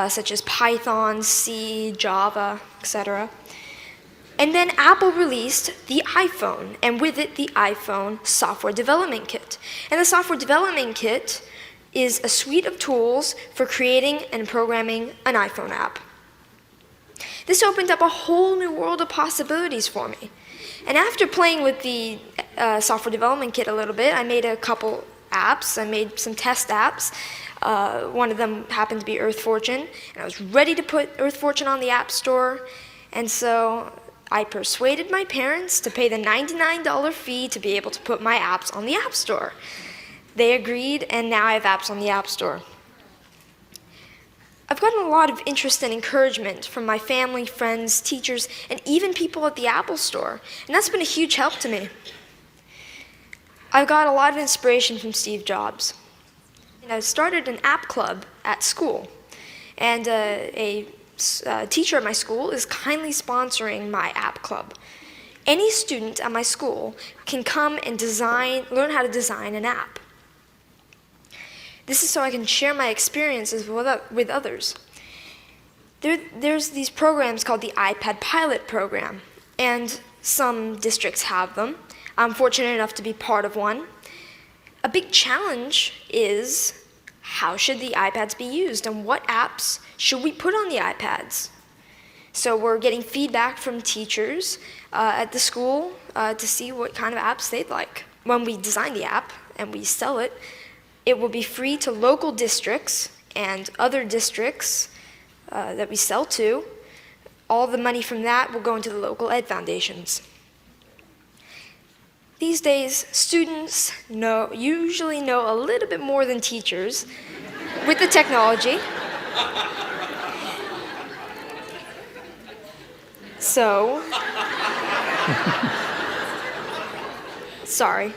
Speaker 5: such as Python, C, Java, etc. And then Apple released the iPhone, and with it, the iPhone Software Development Kit. And the Software Development Kit is a suite of tools for creating and programming an iPhone app. This opened up a whole new world of possibilities for me. And after playing with the Software Development Kit a little bit, I made a couple apps. I made some test apps. One of them happened to be Earth Fortune, and I was ready to put Earth Fortune on the App Store. And so I persuaded my parents to pay the $99 fee to be able to put my apps on the App Store. They agreed, and now I have apps on the App Store. I've gotten a lot of interest and encouragement from my family, friends, teachers, and even people at the Apple Store, and that's been a huge help to me. I've got a lot of inspiration from Steve Jobs. I started an app club at school, and a teacher at my school is kindly sponsoring my app club. Any student at my school can come and learn how to design an app. This is so I can share my experiences with others. There's these programs called the iPad Pilot Program, and some districts have them. I'm fortunate enough to be part of one. A big challenge is, how should the iPads be used, and what apps should we put on the iPads? So we're getting feedback from teachers at the school to see what kind of apps they'd like. When we design the app and we sell it, it will be free to local districts and other districts that we sell to. All the money from that will go into the local ed foundations. These days, students usually know a little bit more than teachers with the technology. So, sorry.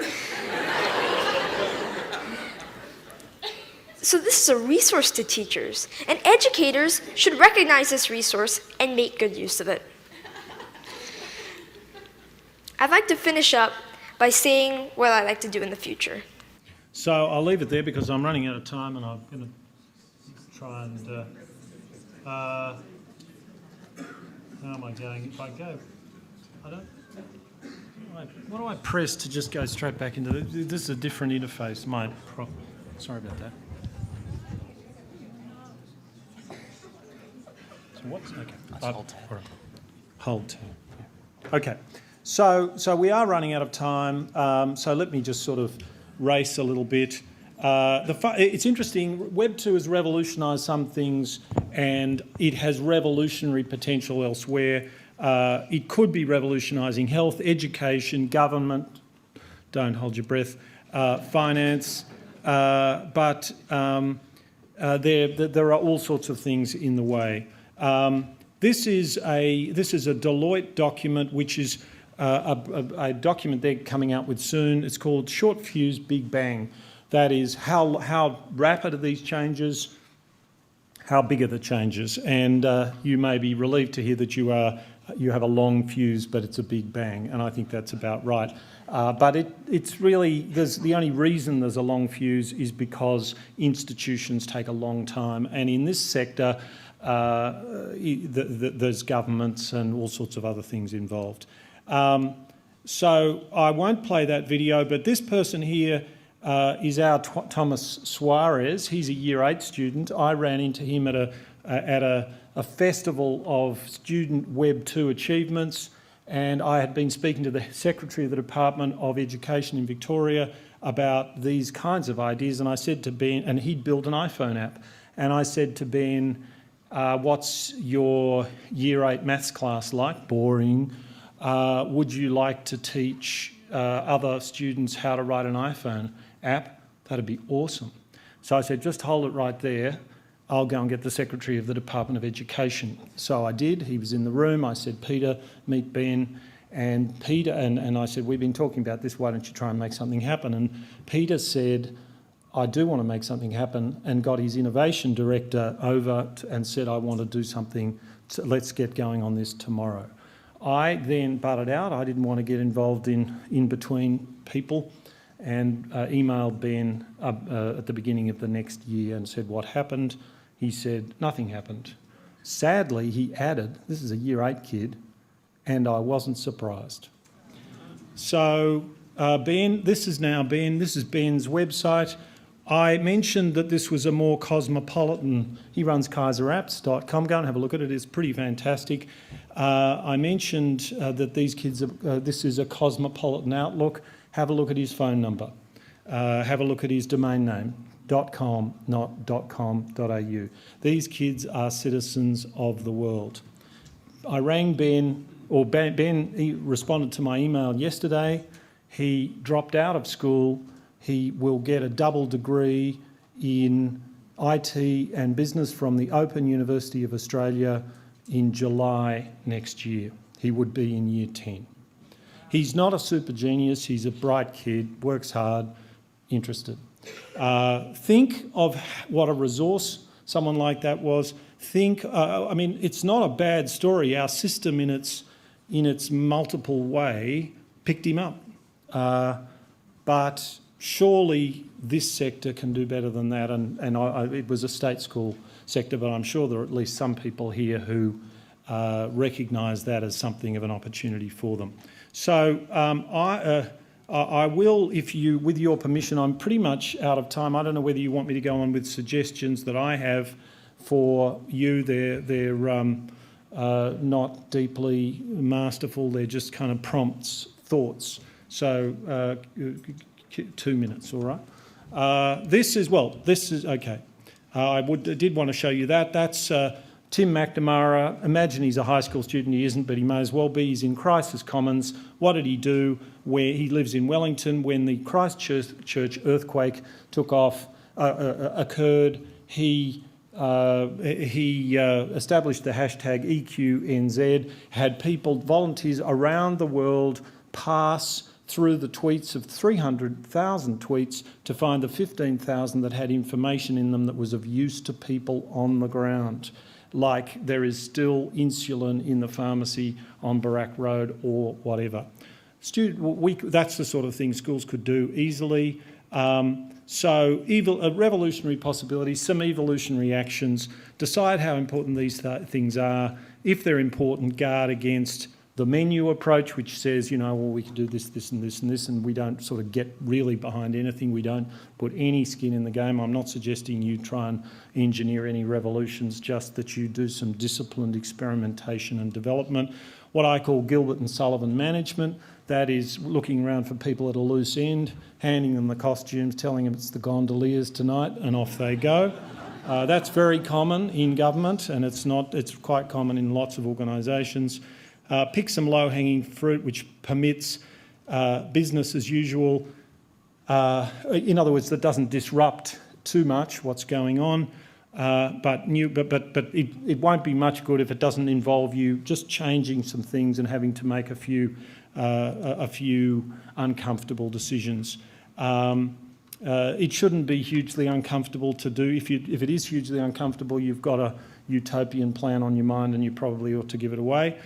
Speaker 5: So this is a resource to teachers, and educators should recognize this resource and make good use of it. I'd like to finish up by saying what I'd like to do in the future.
Speaker 2: So I'll leave it there because I'm running out of time, and I'm going to try and... how am I going? If I go... What do I press to just go straight back into... This is a different interface. Sorry about that. So what's... Okay.
Speaker 6: Hold tab.
Speaker 2: All right. Hold tab. Yeah. Okay. So we are running out of time, so let me just sort of race a little bit. It's interesting, Web 2 has revolutionised some things and it has revolutionary potential elsewhere. It could be revolutionising health, education, government, don't hold your breath, finance, but there are all sorts of things in the way. This is a Deloitte document which is a document they're coming out with soon. It's called Short Fuse Big Bang. That is, how rapid are these changes, how big are the changes? And you may be relieved to hear that you have a long fuse, but it's a big bang, and I think that's about right. But it's really, the only reason there's a long fuse is because institutions take a long time, and in this sector, there's governments and all sorts of other things involved. So I won't play that video, but this person here is our Thomas Suarez. He's a Year 8 student. I ran into him at a festival of student Web 2 achievements, and I had been speaking to the Secretary of the Department of Education in Victoria about these kinds of ideas, and I said to Ben, and he'd built an iPhone app, and I said to Ben, what's your Year 8 maths class like? Boring. Would you like to teach other students how to write an iPhone app? That'd be awesome. So I said, just hold it right there. I'll go and get the Secretary of the Department of Education. So I did. He was in the room. I said, Peter, meet Ben. And Peter, and I said, we've been talking about this. Why don't you try and make something happen? And Peter said, I do want to make something happen, and got his innovation director over and said, I want to do something. Let's get going on this tomorrow. I then butted out. I didn't want to get involved in between people, and emailed Ben at the beginning of the next year and said, what happened? He said, nothing happened. Sadly, he added, this is a Year 8 kid, and I wasn't surprised. So Ben, this is Ben's website. I mentioned that this was a more cosmopolitan, he runs kaiserapps.com, go and have a look at it, it's pretty fantastic. I mentioned that these kids, this is a cosmopolitan outlook. Have a look at his phone number. Have a look at his domain name, .com, not .com.au. These kids are citizens of the world. I rang Ben, he responded to my email yesterday. He dropped out of school. He will get a double degree in IT and business from the Open University of Australia in July next year. He would be in year 10. He's not a super genius, he's a bright kid, works hard, interested. Think of what a resource someone like that was. It's not a bad story. Our system in its multiple way picked him up. But surely this sector can do better than that, and it was a state school sector, but I'm sure there are at least some people here who recognise that as something of an opportunity for them. So I will, with your permission, I'm pretty much out of time. I don't know whether you want me to go on with suggestions that I have for you. They're not deeply masterful, they're just kind of prompts, thoughts. So 2 minutes, all right? This is okay. I did want to show you that. That's Tim McNamara. Imagine he's a high school student. He isn't, but he may as well be. He's in Crisis Commons. What did he do? Where he lives in Wellington. When the Christchurch earthquake occurred, he established the hashtag EQNZ, had volunteers around the world pass through the tweets of 300,000 tweets to find the 15,000 that had information in them that was of use to people on the ground, like there is still insulin in the pharmacy on Barak Road or whatever. That's the sort of thing schools could do easily. Revolutionary possibilities, some evolutionary actions, decide how important these things are. If they're important, guard against the menu approach, which says, we can do this, this and this and this, and we don't sort of get really behind anything. We don't put any skin in the game. I'm not suggesting you try and engineer any revolutions, just that you do some disciplined experimentation and development. What I call Gilbert and Sullivan management, that is looking around for people at a loose end, handing them the costumes, telling them it's the gondoliers tonight, and off they go. That's very common in government, and it's quite common in lots of organisations. Pick some low-hanging fruit which permits business as usual. In other words, that doesn't disrupt too much what's going on. But it won't be much good if it doesn't involve you just changing some things and having to make a few uncomfortable decisions. It shouldn't be hugely uncomfortable to do. If it is hugely uncomfortable, you've got a utopian plan on your mind and you probably ought to give it away.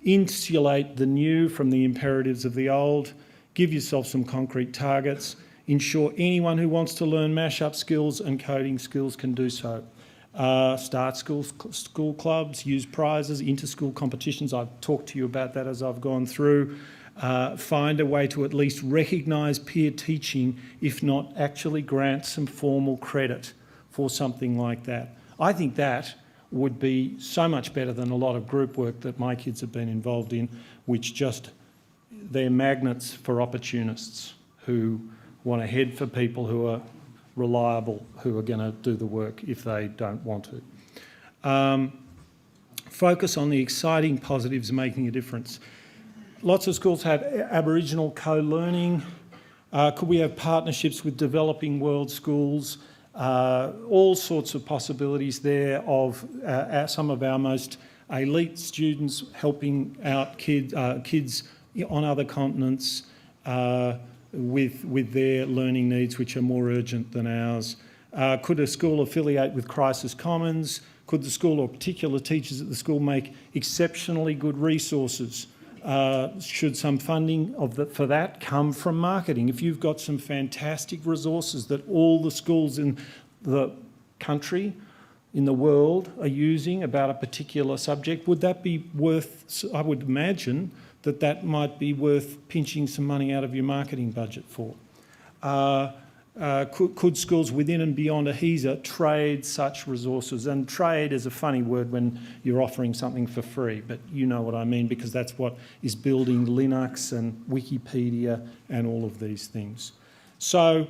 Speaker 2: Insulate the new from the imperatives of the old. Give yourself some concrete targets. Ensure anyone who wants to learn mash-up skills and coding skills can do so. Start school clubs, use prizes, inter-school competitions. I've talked to you about that as I've gone through. Find a way to at least recognise peer teaching, if not actually grant some formal credit for something like that. I think that would be so much better than a lot of group work that my kids have been involved in, which they're magnets for opportunists who want to head for people who are reliable, who are going to do the work if they don't want to. Focus on the exciting positives making a difference. Lots of schools have Aboriginal co-learning. Could we have partnerships with developing world schools? All sorts of possibilities there of some of our most elite students helping out kids on other continents with their learning needs, which are more urgent than ours. Could a school affiliate with Crisis Commons? Could the school or particular teachers at the school make exceptionally good resources? Should some funding for that come from marketing? If you've got some fantastic resources that all the schools in the country, in the world are using about a particular subject, would that be worth, I would imagine that might be worth pinching some money out of your marketing budget for. Could schools within and beyond AHISA trade such resources? And trade is a funny word when you're offering something for free, but you know what I mean, because that's what is building Linux and Wikipedia and all of these things. So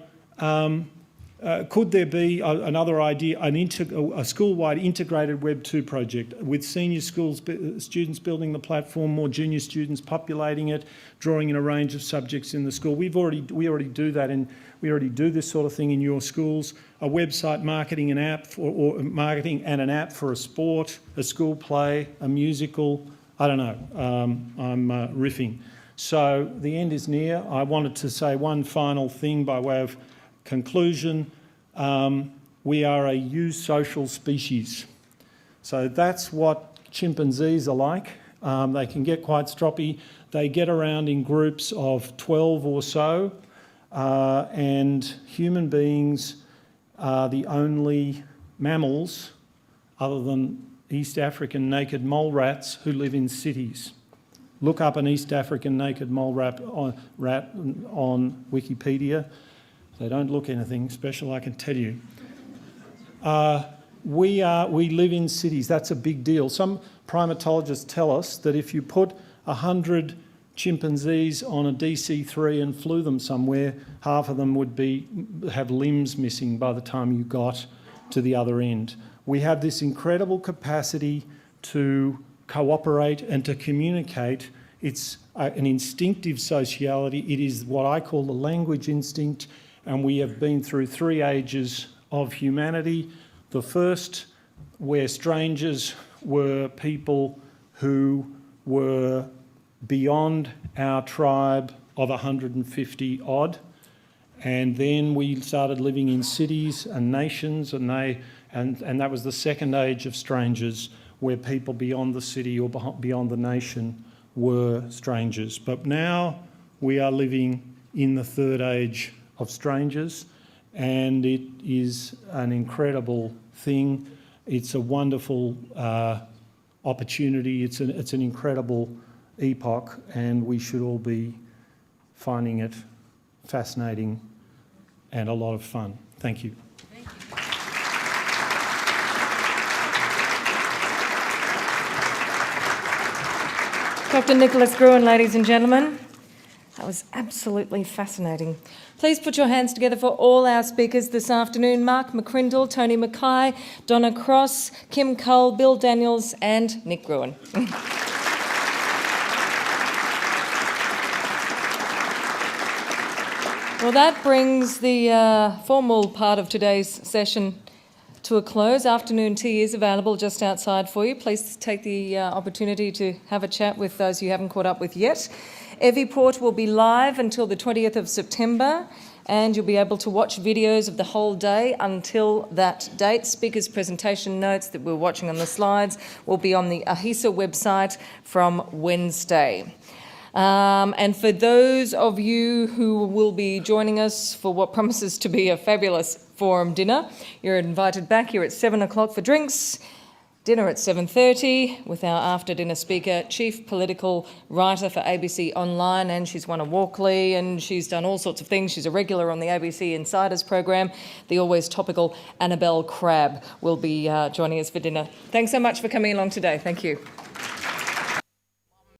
Speaker 2: could there be another idea, a school-wide integrated Web 2 project with senior students building the platform, more junior students populating it, drawing in a range of subjects in the school? We already do that, and we already do this sort of thing in your schools. A website marketing an app or marketing and an app for a sport, a school play, a musical. I don't know. I'm riffing. So the end is near. I wanted to say one final thing by way of conclusion. We are a eusocial species. So that's what chimpanzees are like. They can get quite stroppy. They get around in groups of 12 or so, and human beings are the only mammals, other than East African naked mole rats, who live in cities. Look up an East African naked mole rat on Wikipedia. They don't look anything special, I can tell you. We live in cities. That's a big deal. Some primatologists tell us that if you put 100 chimpanzees on a DC-3 and flew them somewhere, half of them would have limbs missing by the time you got to the other end. We have this incredible capacity to cooperate and to communicate. It's an instinctive sociality. It is what I call the language instinct. And we have been through 3 ages of humanity. The first, where strangers were people who were beyond our tribe of 150 odd. And then we started living in cities and nations, and that was the second age of strangers, where people beyond the city or beyond the nation were strangers. But now we are living in the third age of strangers, and it is an incredible thing. It's a wonderful opportunity. It's an incredible epoch, and we should all be finding it fascinating and a lot of fun. Thank you.
Speaker 1: Dr. Nicholas Gruen, ladies and gentlemen. That was absolutely fascinating. Please put your hands together for all our speakers this afternoon: Mark McCrindle, Tony Mackay, Donna Cross, Kim Cull, Bill Daniels and Nick Gruen. Well, that brings the formal part of today's session to a close. Afternoon tea is available just outside for you. Please take the opportunity to have a chat with those you haven't caught up with yet. Eviport will be live until the 20th of September, and you'll be able to watch videos of the whole day until that date. Speakers' presentation notes that we're watching on the slides will be on the AHISA website from Wednesday. And for those of you who will be joining us for what promises to be a fabulous forum dinner, you're invited back here at 7 o'clock for drinks. Dinner at 7:30 with our after-dinner speaker, Chief Political Writer for ABC Online, and she's won a Walkley and she's done all sorts of things. She's a regular on the ABC Insiders program. The always topical Annabelle Crabb will be joining us for dinner. Thanks so much for coming along today. Thank you.